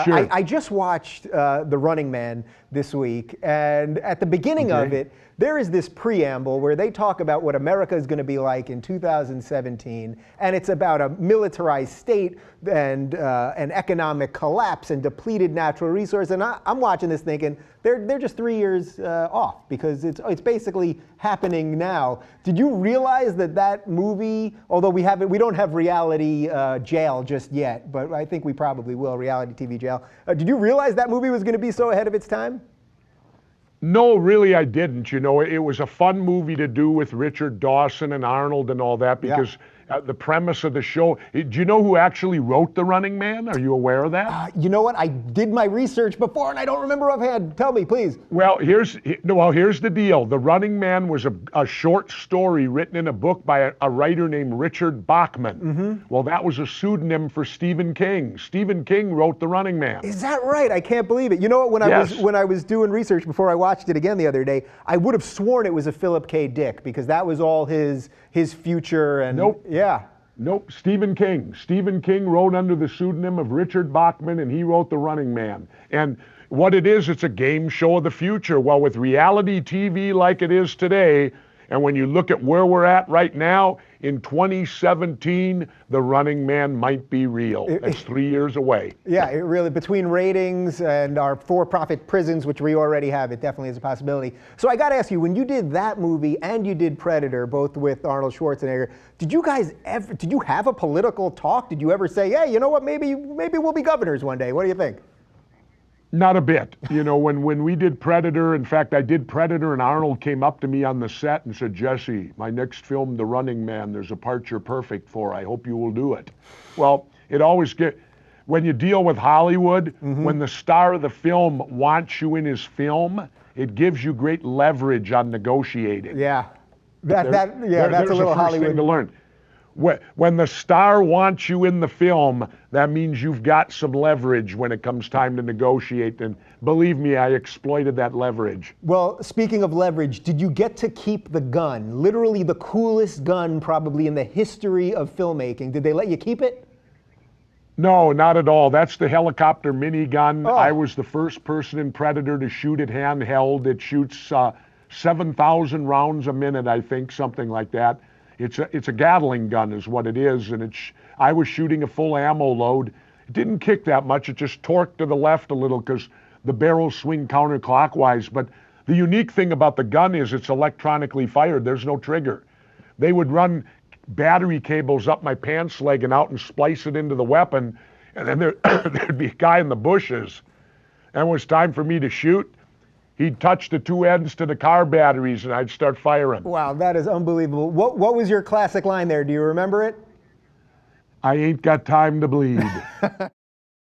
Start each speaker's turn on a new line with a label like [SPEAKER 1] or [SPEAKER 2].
[SPEAKER 1] Sure.
[SPEAKER 2] I just watched The Running Man this week, and at the beginning of it, there is this preamble where they talk about what America is going to be like in 2017, and it's about a militarized state and an economic collapse and depleted natural resource. And I'm watching this thinking they're just 3 years off because it's basically happening now. Did you realize that movie? Although we don't have reality jail just yet, but I think we probably will, reality TV jail. Did you realize that movie was going to be so ahead of its time?
[SPEAKER 1] No, really, I didn't. You know, it was a fun movie to do with Richard Dawson and Arnold and all that because the premise of the show. Do you know who actually wrote The Running Man? Are you aware of that?
[SPEAKER 2] You know what? I did my research before, and I don't remember offhand. Tell me, please.
[SPEAKER 1] Well, here's the deal. The Running Man was a short story written in a book by a writer named Richard Bachman.
[SPEAKER 2] Mm-hmm.
[SPEAKER 1] Well, that was a pseudonym for Stephen King. Stephen King wrote The Running Man.
[SPEAKER 2] Is that right? I can't believe it. You know what? When I was doing research before I watched it again the other day, I would have sworn it was a Philip K. Dick because that was all his future and
[SPEAKER 1] Nope, Stephen King. Stephen King wrote under the pseudonym of Richard Bachman, and he wrote The Running Man. And what it is, it's a game show of the future. Well, with reality TV like it is today, and when you look at where we're at right now, in 2017, The Running Man might be real. It's 3 years away.
[SPEAKER 2] Yeah, it really, between ratings and our for-profit prisons, which we already have, it definitely is a possibility. So I got to ask you, when you did that movie and you did Predator, both with Arnold Schwarzenegger, did you have a political talk? Did you ever say, hey, you know what, maybe we'll be governors one day? What do you think?
[SPEAKER 1] Not a bit. You know, when we did Predator, in fact, I did Predator, and Arnold came up to me on the set and said, Jesse, my next film, The Running Man, there's a part you're perfect for. I hope you will do it. Well, when you deal with Hollywood, when the star of the film wants you in his film, it gives you great leverage on negotiating.
[SPEAKER 2] Yeah. That's a little Hollywood
[SPEAKER 1] thing to learn. When the star wants you in the film, that means you've got some leverage when it comes time to negotiate. And believe me, I exploited that leverage.
[SPEAKER 2] Well, speaking of leverage, did you get to keep the gun? Literally the coolest gun probably in the history of filmmaking. Did they let you keep it?
[SPEAKER 1] No, not at all. That's the helicopter minigun. I was the first person in Predator to shoot it handheld. It shoots 7,000 rounds a minute, I think, something like that. It's a Gatling gun is what it is, and I was shooting a full ammo load. It didn't kick that much. It just torqued to the left a little because the barrels swing counterclockwise. But the unique thing about the gun is it's electronically fired. There's no trigger. They would run battery cables up my pants leg and out and splice it into the weapon, and then there'd be a guy in the bushes. And when it was time for me to shoot, he'd touch the two ends to the car batteries, and I'd start firing.
[SPEAKER 2] Wow, that is unbelievable. What was your classic line there? Do you remember it?
[SPEAKER 1] I ain't got time to bleed.